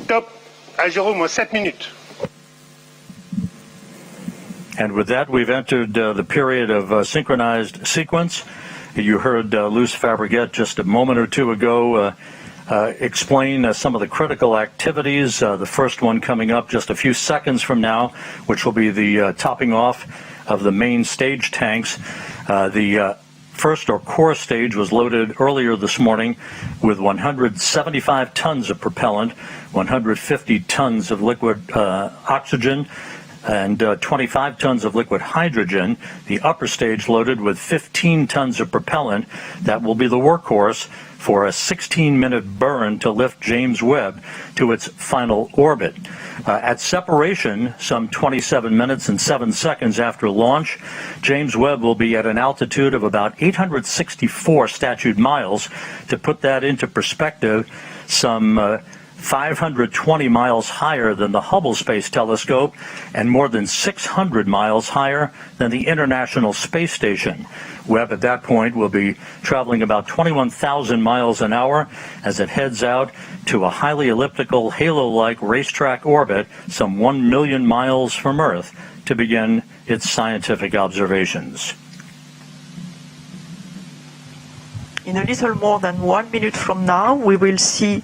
Top à 0-7 minutes. And with that, we've entered the period of synchronized sequence. You heard Luce Fabregat just a moment or two ago explain some of the critical activities. The first one coming up just a few seconds from now, which will be the topping off of the main stage tanks. The first or core stage was loaded earlier this morning with 175 tons of propellant, 150 tons of liquid oxygen, and 25 tons of liquid hydrogen. The upper stage loaded with 15 tons of propellant. That will be the workhorse for a 16-minute burn to lift James Webb to its final orbit. At separation, some 27 minutes and 7 seconds after launch, James Webb will be at an altitude of about 864 statute miles. To put that into perspective, some 520 miles higher than the Hubble Space Telescope and more than 600 miles higher than the International Space Station. Webb at that point will be traveling about 21,000 miles an hour as it heads out to a highly elliptical halo-like racetrack orbit some 1 million miles from Earth to begin its scientific observations. In a little more than 1 minute from now, we will see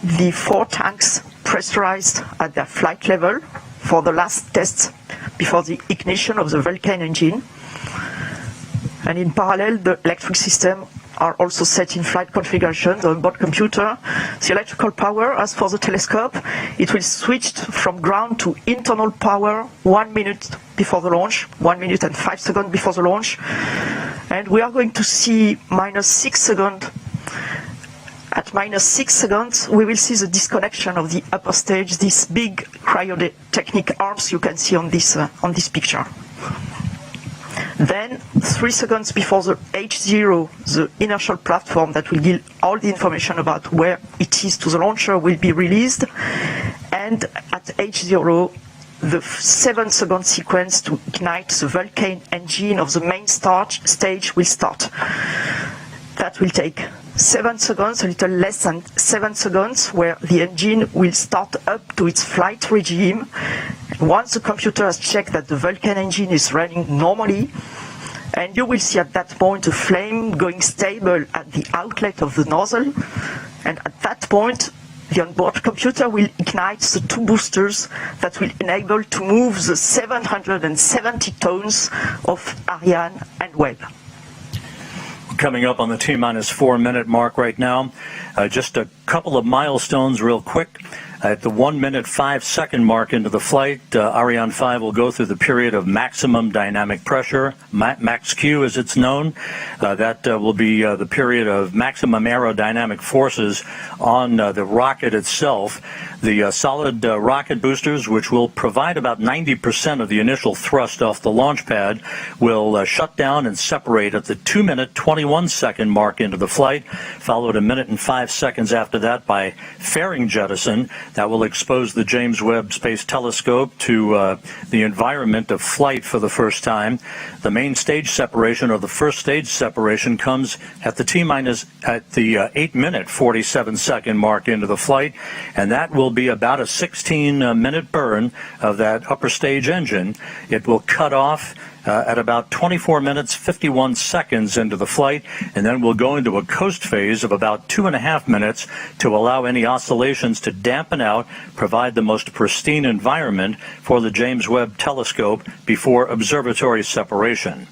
the 4 tanks pressurized at their flight level for the last tests before the ignition of the Vulcan engine. And in parallel, the electric system are also set in flight configuration. The onboard computer, the electrical power, as for the telescope, it will switch from ground to internal power 1 minute before the launch, 1 minute and 5 seconds before the launch. And we are going to see -6 seconds. At -6 seconds, we will see the disconnection of the upper stage, these big cryotechnic arms you can see on this picture. Then, 3 seconds before the H0, the inertial platform that will give all the information about where it is to the launcher will be released. And at H0, the 7-second sequence to ignite the Vulcan engine of the main stage will start. That will take 7 seconds, a little less than 7 seconds, where the engine will start up to its flight regime. Once the computer has checked that the Vulcan engine is running normally, and you will see at that point a flame going stable at the outlet of the nozzle, and at that point the onboard computer will ignite the 2 boosters that will enable to move the 770 tons of Ariane and Webb. Coming up on the T-4 minute mark right now, just a couple of milestones real quick. At the 1 minute 5 second mark into the flight, Ariane 5 will go through the period of maximum dynamic pressure, max Q as it's known. That will be the period of maximum aerodynamic forces on the rocket itself. The solid rocket boosters, which will provide about 90% of the initial thrust off the launch pad, will shut down and separate at the 2 minute 21 second mark into the flight, followed 1 minute and 5 seconds after that by fairing jettison. That will expose the James Webb Space Telescope to the environment of flight for the first time. The main stage separation, or the first stage separation, comes at the 8 minute 47 second mark into the flight, and that will be about a 16-minute burn of that upper stage engine. It will cut off at about 24 minutes 51 seconds into the flight, and then we'll go into a coast phase of about 2.5 minutes to allow any oscillations to dampen out, provide the most pristine environment for the James Webb Telescope before observatory separation.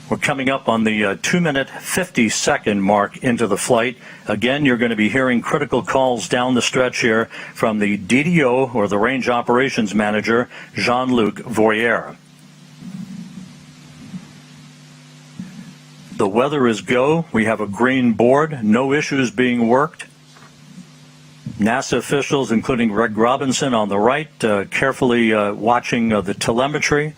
We're coming up on the 2 minute 50 second mark into the flight. Again, you're going to be hearing critical calls down the stretch here from the DDO, or the Range Operations Manager, Jean-Luc Voyer. The weather is go. We have a green board, no issues being worked. NASA officials, including Greg Robinson on the right, carefully watching the telemetry,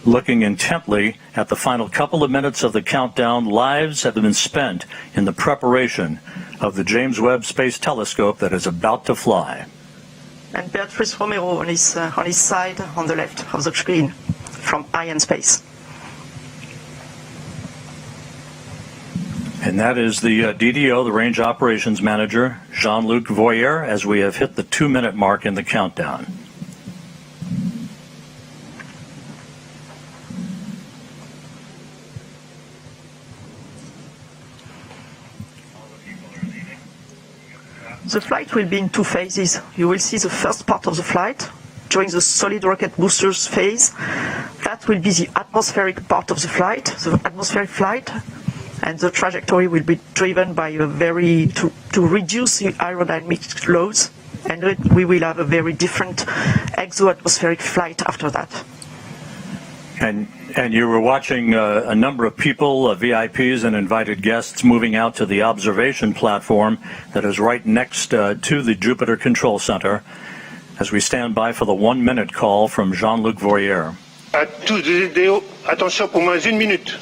looking intently at the final couple of minutes of the countdown. Lives have been spent in the preparation of the James Webb Space Telescope that is about to fly. And Beatrice Romero on his side, on the left of the screen, from Arianespace. And that is the DDO, the Range Operations Manager, Jean-Luc Voyer, as we have hit the 2-minute mark in the countdown. The flight will be in 2 phases. You will see the first part of the flight during the solid rocket boosters phase. That will be the atmospheric part of the flight, the atmospheric flight, and the trajectory will be driven by a to reduce the aerodynamic loads, and we will have a very different exo-atmospheric flight after that. And you were watching a number of people, VIPs and invited guests, moving out to the observation platform that is right next to the Jupiter Control Center as we stand by for the 1-minute call from Jean-Luc Voyer. À tous les DDO, attention pour moins 1 minute.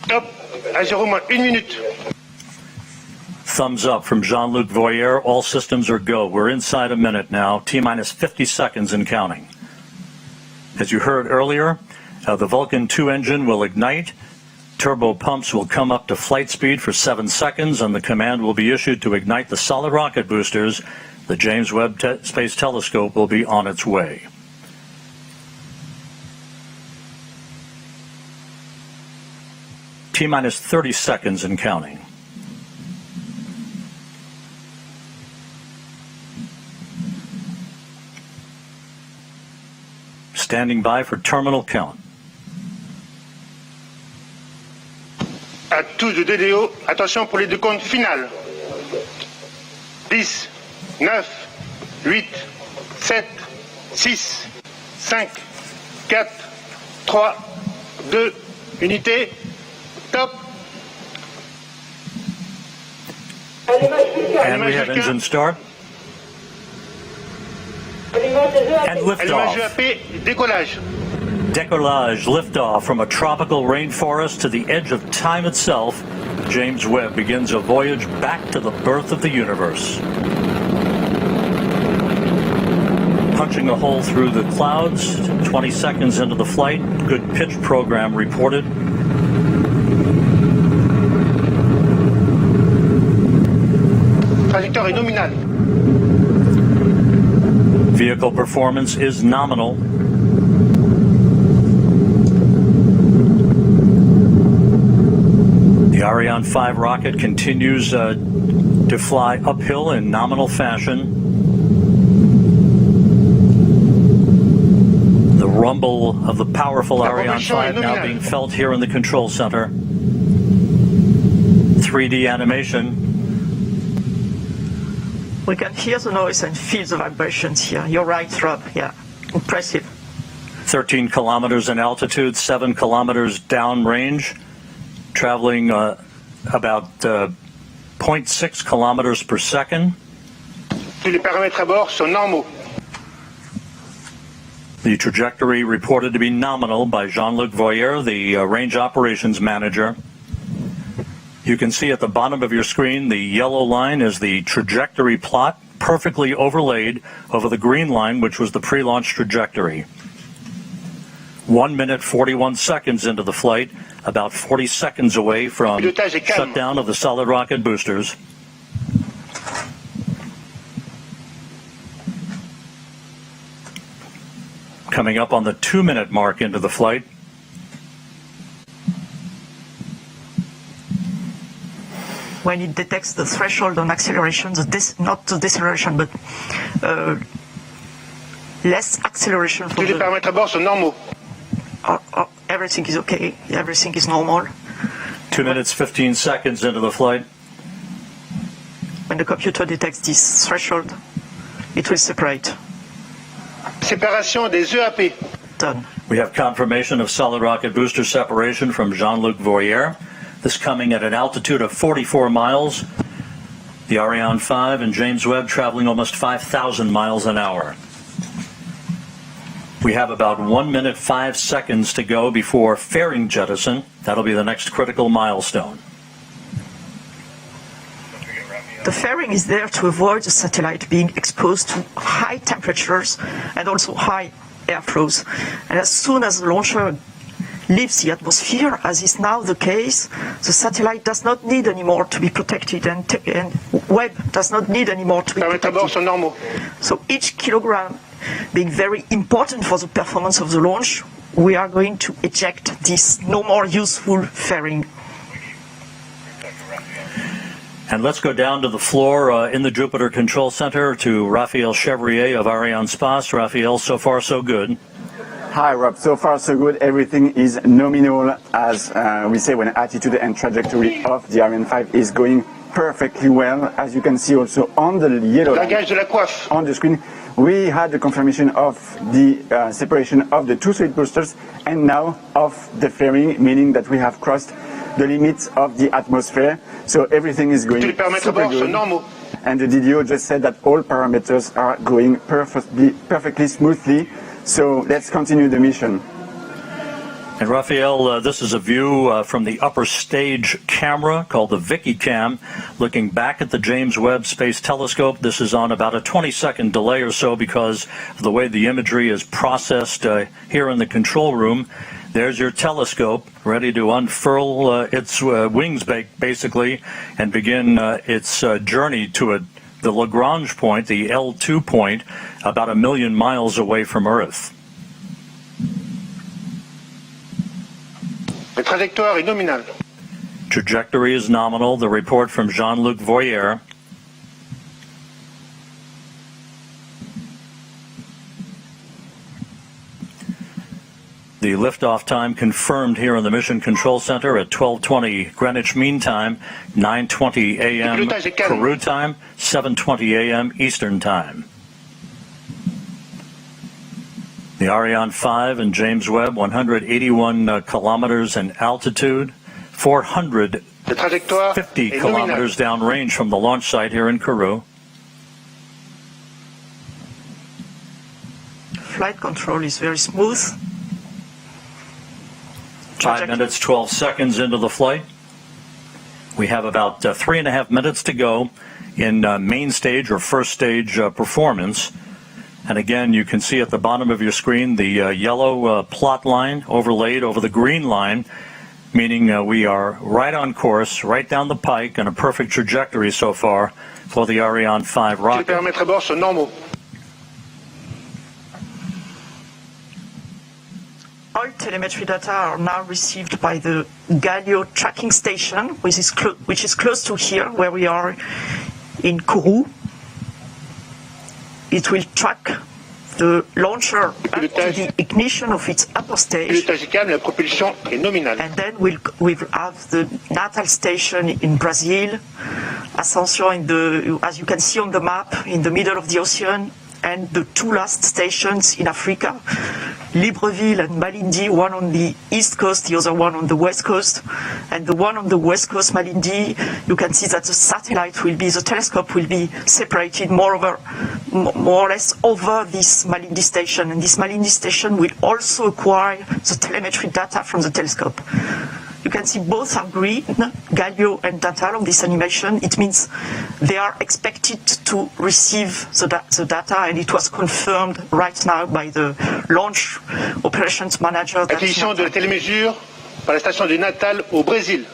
Top, à 0 moins 1 minute. Thumbs up from Jean-Luc Voyer. All systems are go. We're inside a minute now, T-minus 50 seconds and counting. As you heard earlier, the Vulcan 2 engine will ignite. Turbo pumps will come up to flight speed for 7 seconds, and the command will be issued to ignite the solid rocket boosters. The James Webb Space Telescope will be on its way. T-minus 30 seconds and counting. Standing by for terminal count. À tous les DDO, attention pour les décomptes finales. 10, 9, 8, 7, 6, 5, 4, 3, 2, unité, top. And we have engine start. And Allumage liftoff. JAP, décollage. Decollage, liftoff from a tropical rainforest to the edge of time itself. James Webb begins a voyage back to the birth of the universe. Punching a hole through the clouds, 20 seconds into the flight. Good pitch program reported. Trajectoire est nominale. Vehicle performance is nominal. The Ariane 5 rocket continues to fly uphill in nominal fashion. The rumble of the powerful Ariane 5 now being felt here in the control center. 3D animation. We can hear the noise and feel the vibrations here. You're right, Rob. Yeah, impressive. 13 kilometers in altitude, 7 kilometers downrange, traveling about 0.6 kilometers per second. Tous les paramètres à bord sont normaux. The trajectory reported to be nominal by Jean-Luc Voyer, the Range Operations Manager. You can see at the bottom of your screen the yellow line is the trajectory plot, perfectly overlaid over the green line, which was the pre-launch trajectory. 1 minute 41 seconds into the flight, about 40 seconds away from shutdown of the solid rocket boosters. Coming up on the 2-minute mark into the flight. When it detects the threshold on acceleration, not the deceleration, but less acceleration. Tous les paramètres à bord sont normaux. Everything is okay. Everything is normal. 2 minutes 15 seconds into the flight. When the computer detects this threshold, it will separate. Séparation des EAP. Done. We have confirmation of solid rocket booster separation from Jean-Luc Voyer. This coming at an altitude of 44 miles. The Ariane 5 and James Webb traveling almost 5,000 miles an hour. We have about 1 minute 5 seconds to go before fairing jettison. That'll be the next critical milestone. The fairing is there to avoid the satellite being exposed to high temperatures and also high airflows. And as soon as the launcher leaves the atmosphere, as is now the case, the satellite does not need anymore to be protected, and Webb does not need anymore to be protected. So each kilogram being very important for the performance of the launch, we are going to eject this no more useful fairing. And let's go down to the floor in the Jupiter Control Center to Raphael Chevrier of Arianespace. Raphael, so far so good. Hi Rob, so far so good. Everything is nominal, as we say, when attitude and trajectory of the Ariane 5 is going perfectly well. As you can see also on the yellow line on the screen, we had the confirmation of the separation of the two solid boosters and now of the fairing, meaning that we have crossed the limits of the atmosphere. So everything is going super good. And the DDO just said that all parameters are going perfectly smoothly. So let's continue the mission. And Raphael, this is a view from the upper stage camera called the Vicky Cam, looking back at the James Webb Space Telescope. This is on about a 20-second delay or so because of the way the imagery is processed here in the control room. There's your telescope ready to unfurl its wings, basically, and begin its journey to the Lagrange point, the L2 point, about 1 million miles away from Earth. La trajectoire est nominale. Trajectory is nominal. The report from Jean-Luc Voyer. The liftoff time confirmed here in the Mission Control Center at 12:20 Greenwich Mean Time, 9:20 a.m. Peru time, 7:20 a.m. Eastern Time. The Ariane 5 and James Webb, 181 kilometers in altitude, 450 kilometers downrange from the launch site here in Kourou. Flight control is very smooth. 5 minutes, 12 seconds into the flight. We have about 3.5 minutes to go in main stage or first stage performance. And again, you can see at the bottom of your screen the yellow plot line overlaid over the green line, meaning we are right on course, right down the pike, and a perfect trajectory so far for the Ariane 5 rocket. Les paramètres à bord sont normaux. All telemetry data are now received by the Galileo tracking station, which is close to here, where we are in Kourou. It will track the launcher up to the ignition of its upper stage. La propulsion est nominale. And then we'll have the Natal station in Brazil, Ascension as you can see on the map, in the middle of the ocean, and the two last stations in Africa, Libreville and Malindi, one on the east coast, the other one on the west coast. And the one on the west coast, Malindi, you can see that the telescope will be separated more or less over this Malindi station. And this Malindi station will also acquire the telemetry data from the telescope. You can see both are green, Galileo and Natal, on this animation. It means they are expected to receive the data, and it was confirmed right now by the launch operations manager. Acquisition de télémesure par la station de Natal au Brésil.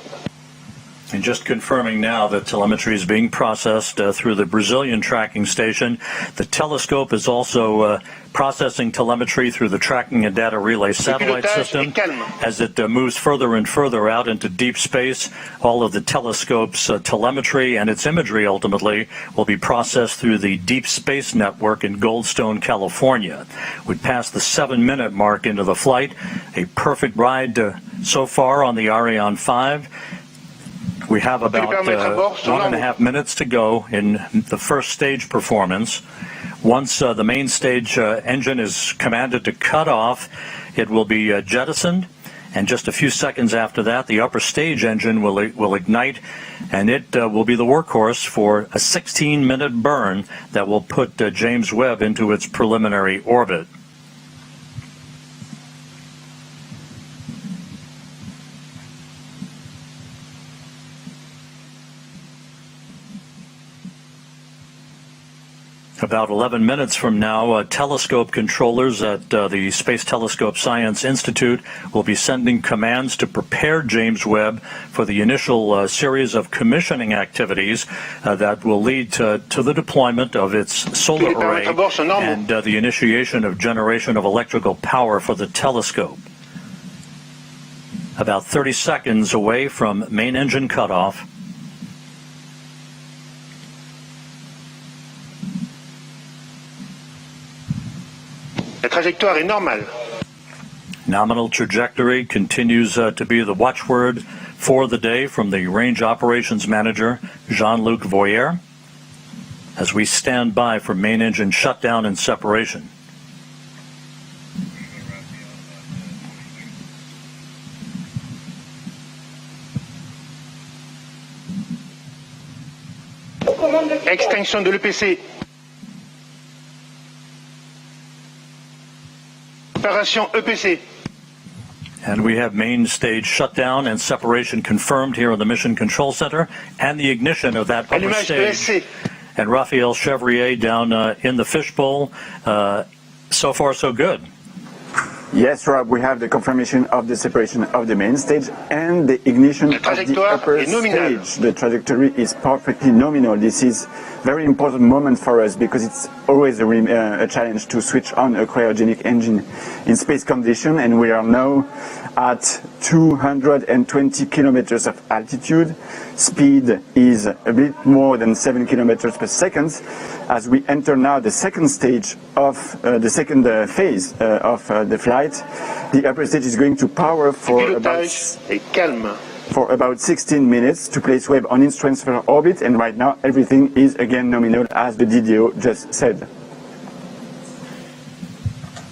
And just confirming now that telemetry is being processed through the Brazilian tracking station. The telescope is also processing telemetry through the tracking and data relay satellite system. As it moves further and further out into deep space, all of the telescope's telemetry and its imagery ultimately will be processed through the Deep Space Network in Goldstone, California. We passed the 7-minute mark into the flight. A perfect ride so far on the Ariane 5. We have about 1.5 minutes to go in the first stage performance. Once the main stage engine is commanded to cut off, it will be jettisoned, and just a few seconds after that, the upper stage engine will ignite, and it will be the workhorse for a 16-minute burn that will put James Webb into its preliminary orbit. About 11 minutes from now, telescope controllers at the Space Telescope Science Institute will be sending commands to prepare James Webb for the initial series of commissioning activities that will lead to the deployment of its solar array and the initiation of generation of electrical power for the telescope. About 30 seconds away from main engine cutoff. La trajectoire est normale. Nominal trajectory continues to be the watchword for the day from the Range Operations Manager, Jean-Luc Voyer, as we stand by for main engine shutdown and separation. Extinction de l'EPC. Préparation EPC. And we have main stage shutdown and separation confirmed here in the Mission Control Center and the ignition of that upper stage. And Raphael Chevrier down in the fishbowl. So far, so good. Yes, Rob, we have the confirmation of the separation of the main stage and the ignition of the upper stage. The trajectory is perfectly nominal. This is a very important moment for us because it's always a challenge to switch on a cryogenic engine in space condition, and we are now at 220 kilometers of altitude. Speed is a bit more than 7 kilometers per second. As we enter now the second stage of the second phase of the flight, the upper stage is going to power for about 16 minutes to place Webb on its transfer orbit, and right now everything is again nominal, as the DDO just said.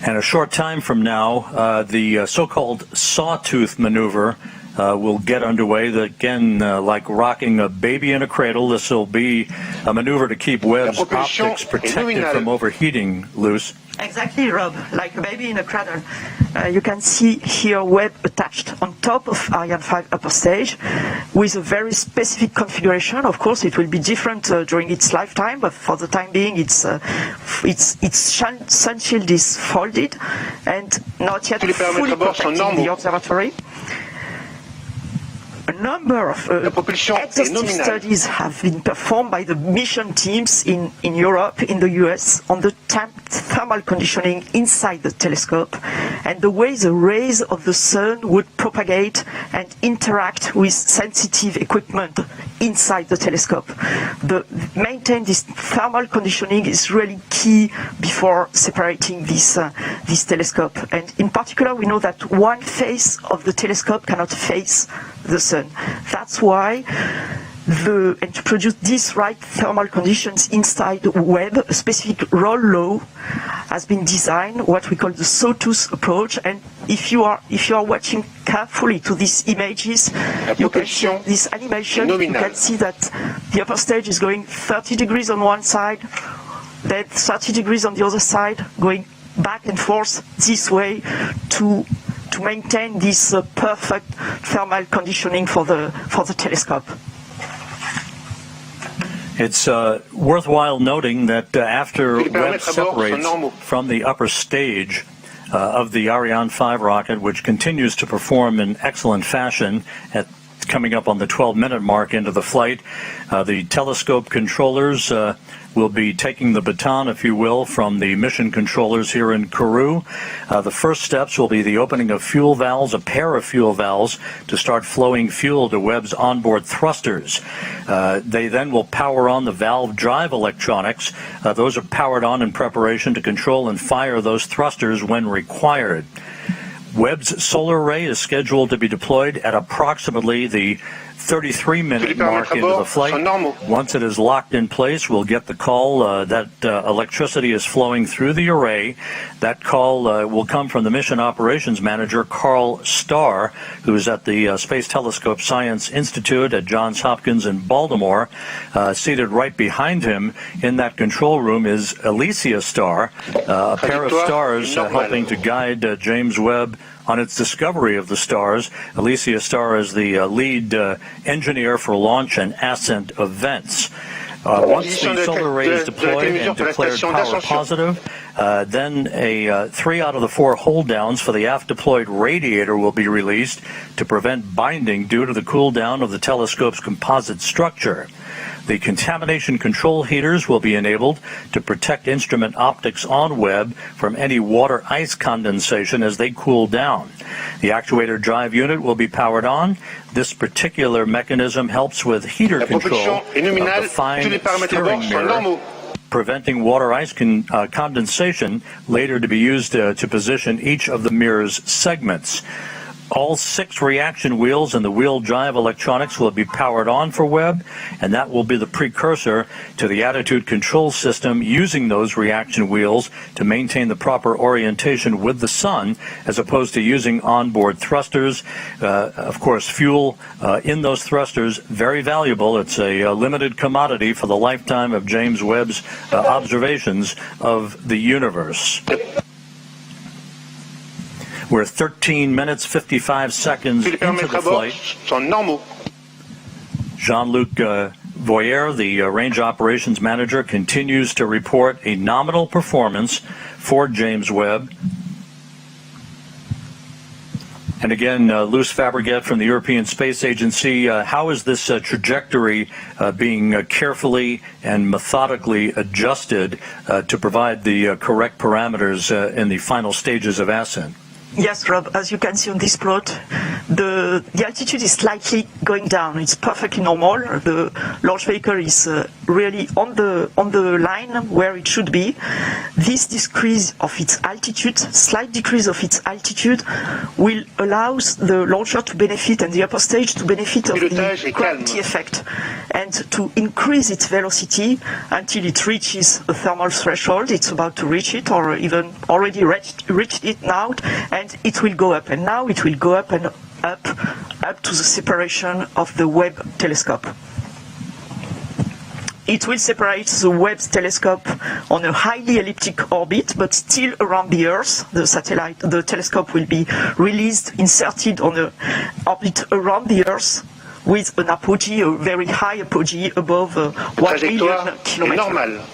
And a short time from now, the so-called sawtooth maneuver will get underway. Again, like rocking a baby in a cradle, this will be a maneuver to keep Webb's optics protected from overheating, Luce. Exactly, Rob, like a baby in a cradle. You can see here Webb attached on top of Ariane 5 upper stage with a very specific configuration. Of course, it will be different during its lifetime, but for the time being, its sun shield is folded and not yet fully protecting the observatory. A number of exhaustive studies have been performed by the mission teams in Europe, in the US, on the thermal conditioning inside the telescope and the way the rays of the sun would propagate and interact with sensitive equipment inside the telescope. Maintain this thermal conditioning is really key before separating this telescope. And in particular, we know that one face of the telescope cannot face the sun. That's why and to produce these right thermal conditions inside Webb, a specific roll law has been designed, what we call the sawtooth approach. And if you are watching carefully to these images, you can see this animation. You can see that the upper stage is going 30 degrees on one side, then 30 degrees on the other side, going back and forth this way to maintain this perfect thermal conditioning for the telescope. It's worthwhile noting that after Webb separates from the upper stage of the Ariane 5 rocket, which continues to perform in excellent fashion coming up on the 12-minute mark into the flight, the telescope controllers will be taking the baton, if you will, from the mission controllers here in Kourou. The first steps will be the opening of fuel valves, a pair of fuel valves, to start flowing fuel to Webb's onboard thrusters. They then will power on the valve drive electronics. Those are powered on in preparation to control and fire those thrusters when required. Webb's solar array is scheduled to be deployed at approximately the 33-minute mark into the flight. Once it is locked in place, we'll get the call that electricity is flowing through the array. That call will come from the Mission Operations Manager, Carl Starr, who is at the Space Telescope Science Institute at Johns Hopkins in Baltimore. Seated right behind him in that control room is Alicia Starr, a pair of stars helping to guide James Webb on its discovery of the stars. Alicia Starr is the lead engineer for launch and ascent events. Once the solar array is deployed and declared power positive, then 3 out of the 4 hold downs for the aft deployed radiator will be released to prevent binding due to the cool down of the telescope's composite structure. The contamination control heaters will be enabled to protect instrument optics on Webb from any water ice condensation as they cool down. The actuator drive unit will be powered on. This particular mechanism helps with heater control of the fine steering mirror, preventing water ice condensation, later to be used to position each of the mirror's segments. All 6 reaction wheels and the wheel drive electronics will be powered on for Webb, and that will be the precursor to the attitude control system using those reaction wheels to maintain the proper orientation with the sun, as opposed to using onboard thrusters. Of course, fuel in those thrusters, very valuable. It's a limited commodity for the lifetime of James Webb's observations of the universe. We're 13 minutes, 55 seconds into the flight. Jean-Luc Voyer, the range operations manager, continues to report a nominal performance for James Webb. And again, Luce Fabregat from the European Space Agency, how is this trajectory being carefully and methodically adjusted to provide the correct parameters in the final stages of ascent? Yes, Rob, as you can see on this plot, the altitude is slightly going down. It's perfectly normal. The launch vehicle is really on the line where it should be. This decrease of its altitude, slight decrease of its altitude, will allow the launcher to benefit and the upper stage to benefit of the gravity effect and to increase its velocity until it reaches a thermal threshold. It's about to reach it, or even already reached it now, and it will go up. And now it will go up and up to the separation of the Webb telescope. It will separate the Webb telescope on a highly elliptic orbit, but still around the Earth. The telescope will be released, inserted on an orbit around the Earth with an apogee, a very high apogee above 1 million kilometers.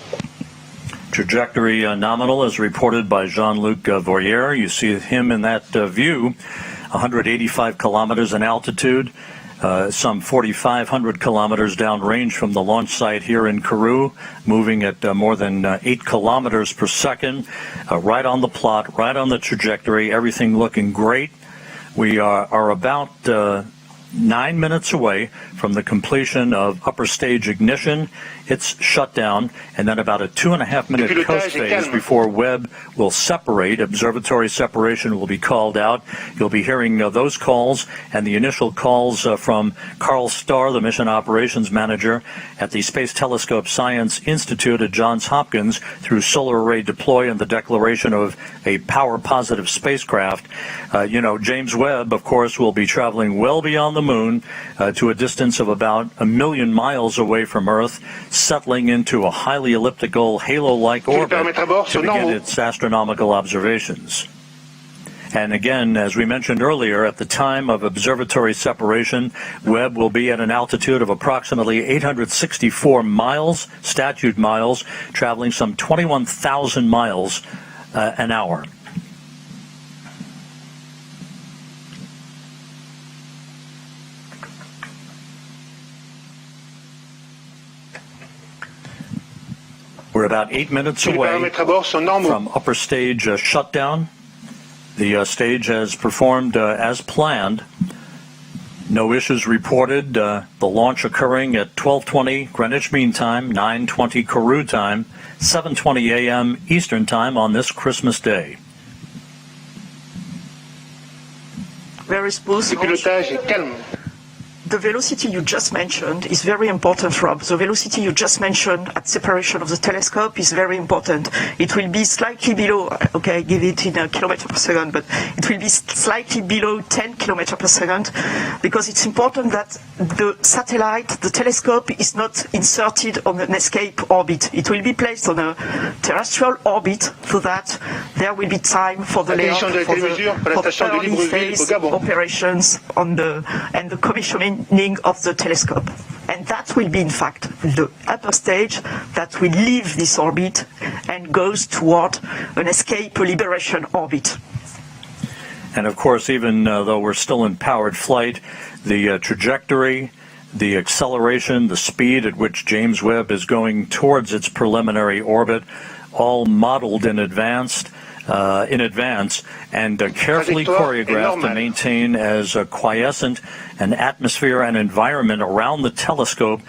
Trajectory nominal as reported by Jean-Luc Voyer. You see him in that view, 185 kilometers in altitude, some 4,500 kilometers downrange from the launch site here in Kourou, moving at more than 8 kilometers per second, right on the plot, right on the trajectory, everything looking great. We are about 9 minutes away from the completion of upper stage ignition. It's shut down, and then about a 2.5 minute coast phase before Webb will separate. Observatory separation will be called out. You'll be hearing those calls and the initial calls from Carl Starr, the mission operations manager at the Space Telescope Science Institute at Johns Hopkins, through solar array deploy and the declaration of a power positive spacecraft. James Webb, of course, will be traveling well beyond the moon to a distance of about 1 million miles away from Earth, settling into a highly elliptical halo-like orbit to begin its astronomical observations. And again, as we mentioned earlier, at the time of observatory separation, Webb will be at an altitude of approximately 864 miles, statute miles, traveling some 21,000 miles an hour. We're about 8 minutes away from upper stage shutdown. The stage has performed as planned. No issues reported. The launch occurring at 12:20 Greenwich Mean Time, 9:20 Kourou time, 7:20 a.m. Eastern Time on this Christmas Day. Very smooth. The velocity you just mentioned is very important, Rob. The velocity you just mentioned at separation of the telescope is very important. It will be slightly below, okay, I give it in a kilometer per second, but it will be slightly below 10 kilometers per second, because it's important that the satellite, the telescope, is not inserted on an escape orbit. It will be placed on a terrestrial orbit so that there will be time for the layout, for the early phase operations and the commissioning of the telescope. And that will be, in fact, the upper stage that will leave this orbit and goes toward an escape or liberation orbit. And of course, even though we're still in powered flight, the trajectory, the acceleration, the speed at which James Webb is going towards its preliminary orbit, all modeled in advance and carefully choreographed to maintain as quiescent an atmosphere and environment around the telescope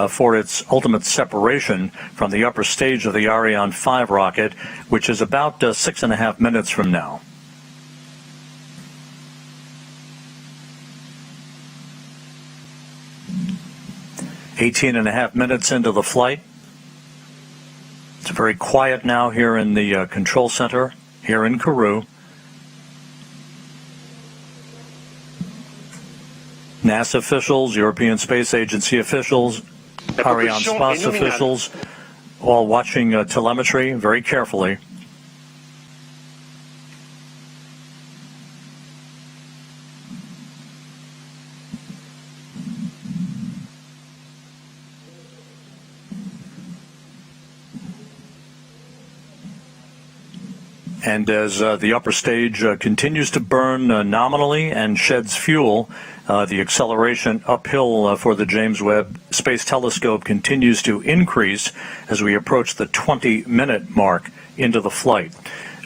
for its ultimate separation from the upper stage of the Ariane 5 rocket, which is about 6.5 minutes from now. "18.5 minutes into the flight. It's very quiet now here in the control center, here in Kourou. NASA officials, European Space Agency officials, Arianespace officials, all watching telemetry very carefully. And as the upper stage continues to burn nominally and sheds fuel, the acceleration uphill for the James Webb Space Telescope continues to increase as we approach the 20-minute mark into the flight.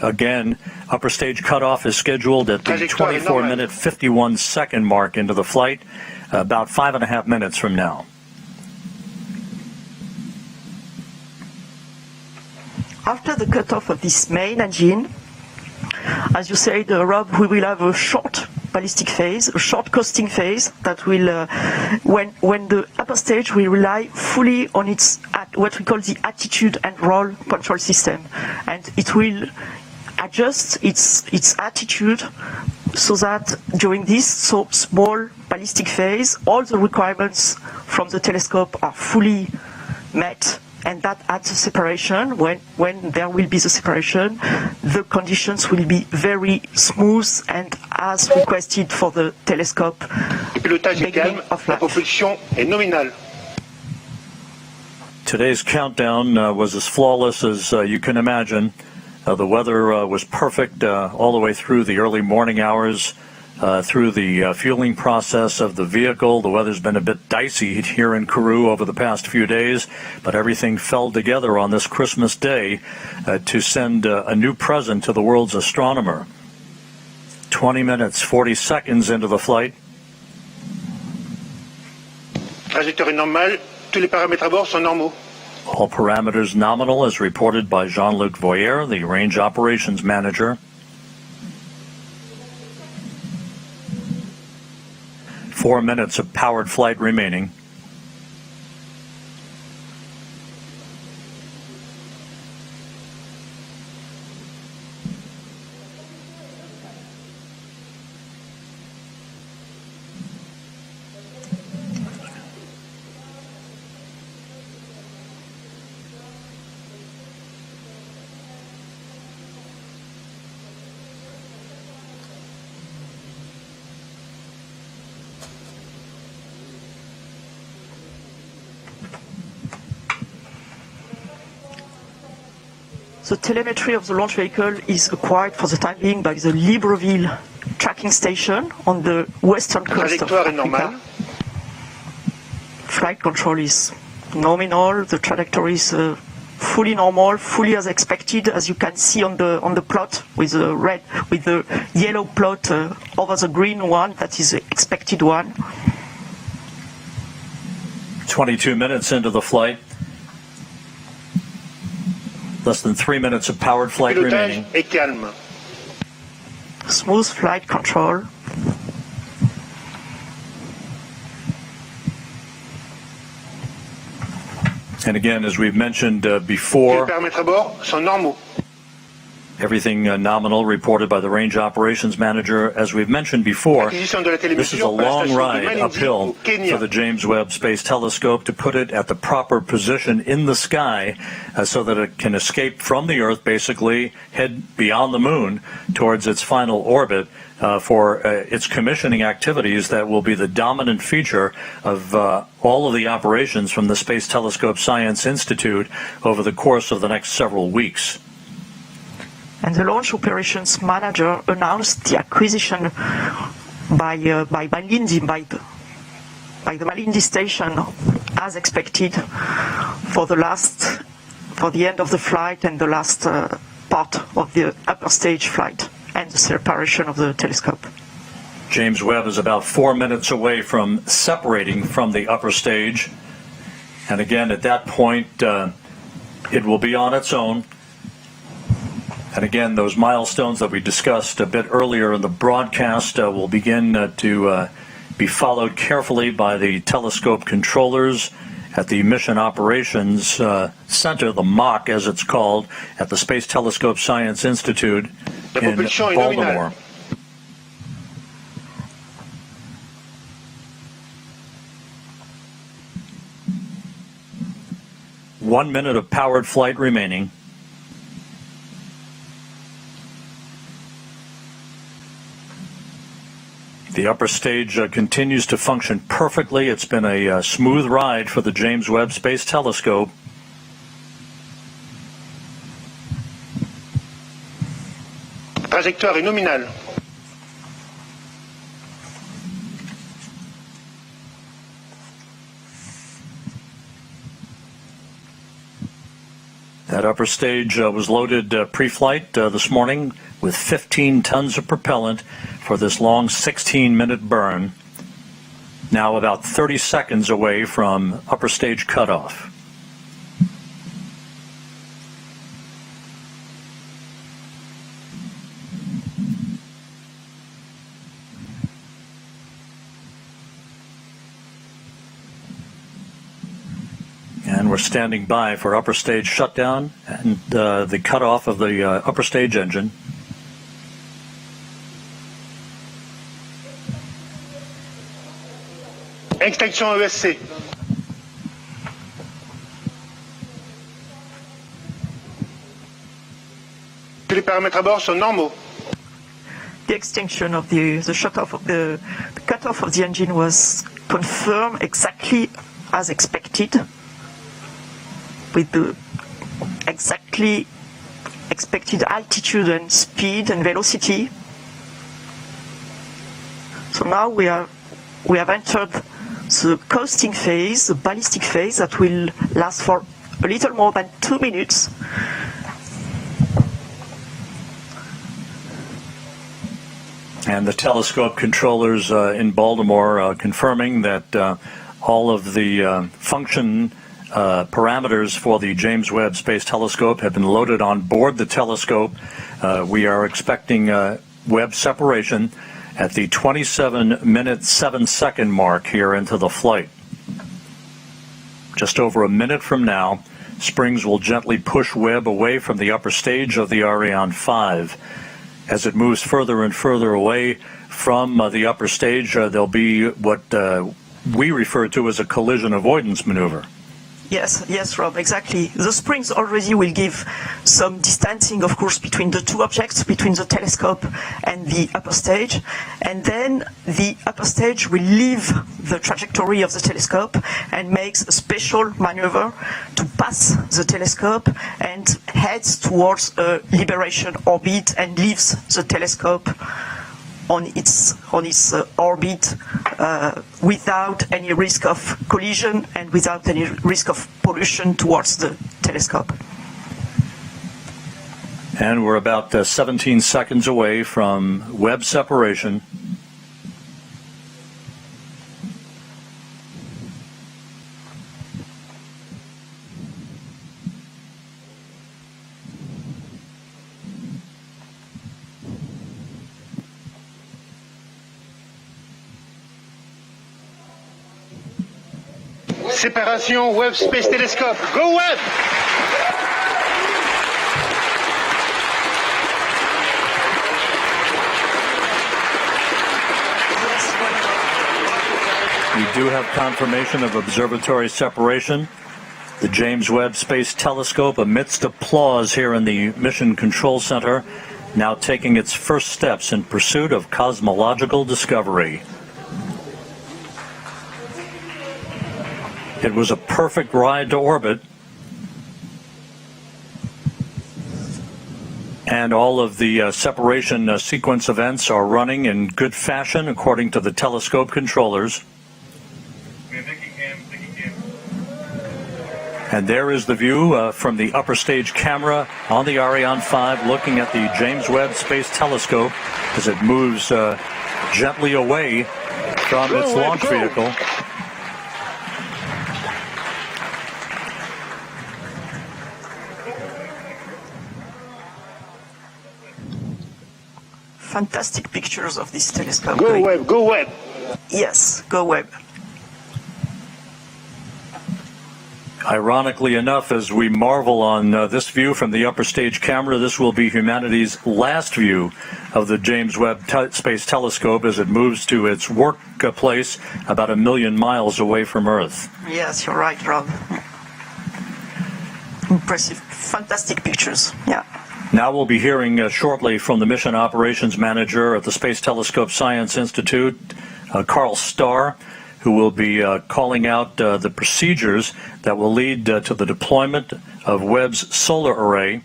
Again, upper stage cutoff is scheduled at the 24-minute, 51-second mark into the flight, about 5.5 minutes from now. After the cutoff of this main engine, as you said, Rob, we will have a short ballistic phase, a short coasting phase that will, when the upper stage will rely fully on its what we call the attitude and roll control system, and it will adjust its attitude so that during this small ballistic phase, all the requirements from the telescope are fully met. And that at the separation, when there will be the separation, the conditions will be very smooth and as requested for the telescope. Beginning of life. Today's countdown was as flawless as you can imagine. The weather was perfect all the way through the early morning hours. Through the fueling process of the vehicle. The weather's been a bit dicey here in Kourou over the past few days, but everything fell together on this Christmas Day to send a new present to the world's astronomer. 20 minutes, 40 seconds into the flight. Trajectoire normale, tous les paramètres à bord sont normaux. All parameters nominal as reported by Jean-Luc Voyer, the range operations manager. 4 minutes of powered flight remaining. The telemetry of the launch vehicle is acquired for the time being by the Libreville tracking station on the western coast of Africa. Flight control is nominal. The trajectory is fully normal, fully as expected, as you can see on the plot with the yellow plot over the green one. That is the expected one. 22 minutes into the flight. Less than 3 minutes of powered flight remaining. Pilotage est calme. Smooth flight control. And again, as we've mentioned before, Les paramètres à bord sont normaux. Everything nominal, reported by the Range Operations Manager. As we've mentioned before, this is a long ride uphill for the James Webb Space Telescope to put it at the proper position in the sky so that it can escape from the Earth, basically head beyond the Moon towards its final orbit for its commissioning activities that will be the dominant feature of all of the operations from the Space Telescope Science Institute over the course of the next several weeks. And the Launch Operations Manager announced the acquisition by the Malindi station, as expected, for the end of the flight and the last part of the upper stage flight and the separation of the telescope. James Webb is about 4 minutes away from separating from the upper stage, and again at that point it will be on its own. And again, those milestones that we discussed a bit earlier in the broadcast will begin to be followed carefully by the telescope controllers at the Mission Operations Center, the MOC as it's called, at the Space Telescope Science Institute in Baltimore. One minute of powered flight remaining. The upper stage continues to function perfectly. It's been a smooth ride for the James Webb Space Telescope. Trajectoire est nominale. That upper stage was loaded pre-flight this morning with 15 tons of propellant for this long 16-minute burn. Now about 30 seconds away from upper stage cutoff. And we're standing by for upper stage shutdown and the cutoff of the upper stage engine. Extinction ESC. Tous les paramètres à bord sont normaux. The extinction of the shut-off of the cutoff of the engine was confirmed exactly as expected, with the exactly expected altitude and speed and velocity. So now we have entered the coasting phase, the ballistic phase, that will last for a little more than 2 minutes. And the telescope controllers in Baltimore confirming that all of the function parameters for the James Webb Space Telescope have been loaded on board the telescope. We are expecting Webb separation at the 27-minute 7-second mark here into the flight. Just over a minute from now, Springs will gently push Webb away from the upper stage of the Ariane 5. As it moves further and further away from the upper stage, there'll be what we refer to as a collision avoidance maneuver. Yes, Rob, exactly. The springs already will give some distancing, of course, between the two objects, between the telescope and the upper stage. And then the upper stage will leave the trajectory of the telescope and makes a special maneuver to pass the telescope and heads towards a liberation orbit and leaves the telescope on its orbit without any risk of collision and without any risk of pollution towards the telescope. And we're about 17 seconds away from Webb separation. Séparation Webb Space Telescope. Go Webb! do have confirmation of observatory separation. The James Webb Space Telescope, amidst applause here in the Mission Control Center, now taking its first steps in pursuit of cosmological discovery. It was a perfect ride to orbit, and all of the separation sequence events are running in good fashion according to the telescope controllers. And there is the view from the upper stage camera on the Ariane 5 looking at the James Webb Space Telescope as it moves gently away from its launch vehicle. Fantastic pictures of this telescope. Go Webb, go Webb. Yes, go Webb. Ironically enough, as we marvel on this view from the upper stage camera, this will be humanity's last view of the James Webb Space Telescope as it moves to its workplace about 1 million miles away from Earth. Yes, you're right, Rob. Impressive, fantastic pictures. Yeah. Now we'll be hearing shortly from the mission operations manager at the Space Telescope Science Institute, Carl Starr, who will be calling out the procedures that will lead to the deployment of Webb's solar array.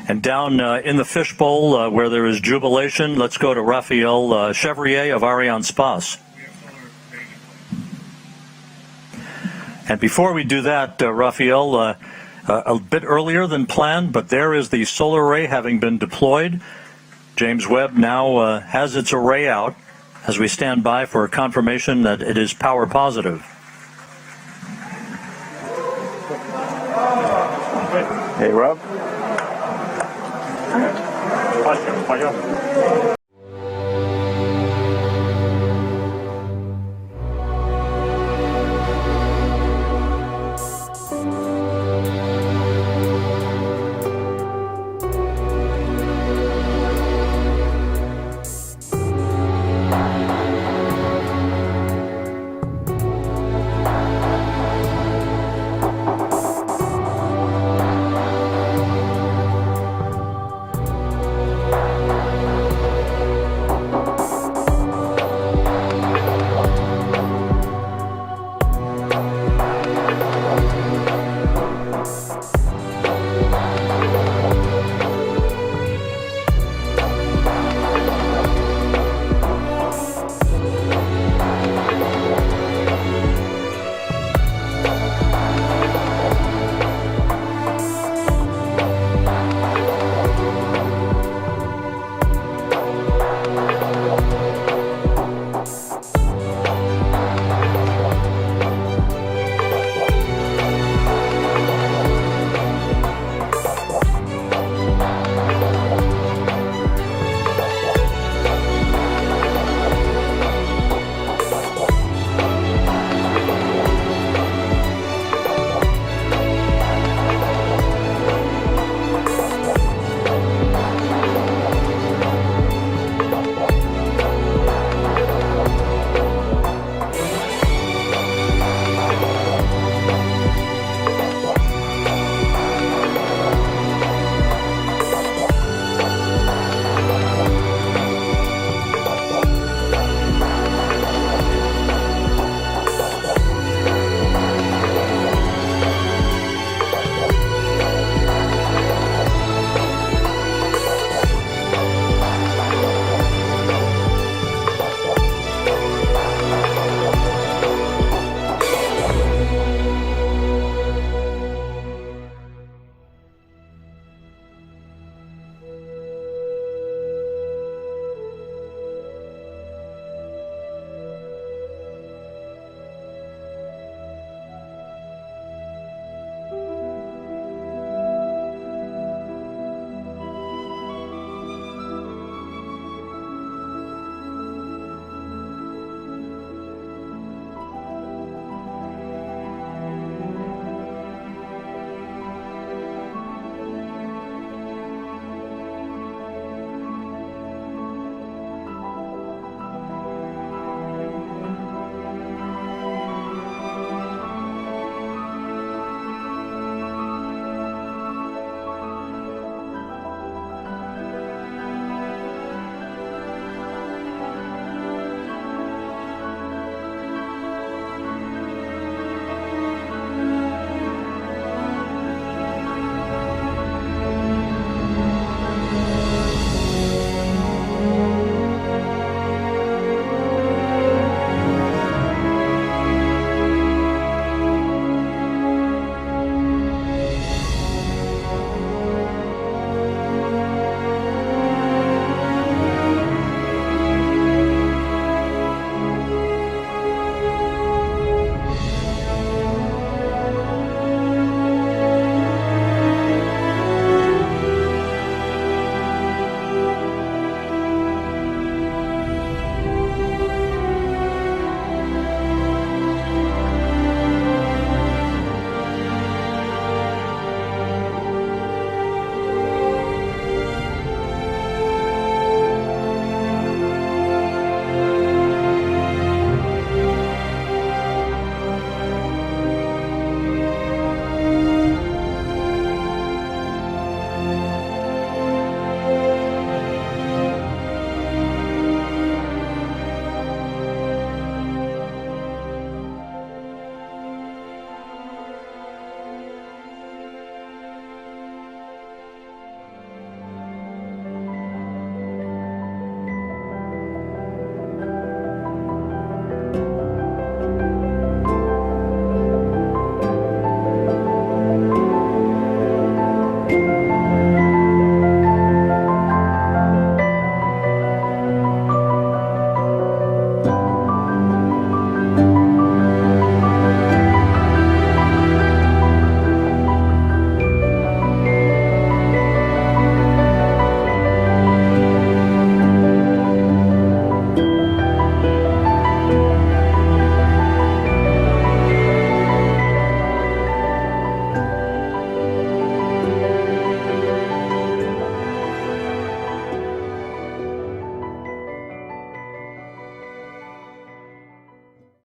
And down in the fishbowl where there is jubilation, let's go to Raphael Chevrier of Arianespace. And before we do that, Raphael, a bit earlier than planned, but there is the solar array having been deployed. James Webb now has its array out as we stand by for confirmation that it is power positive. Hey, Rob.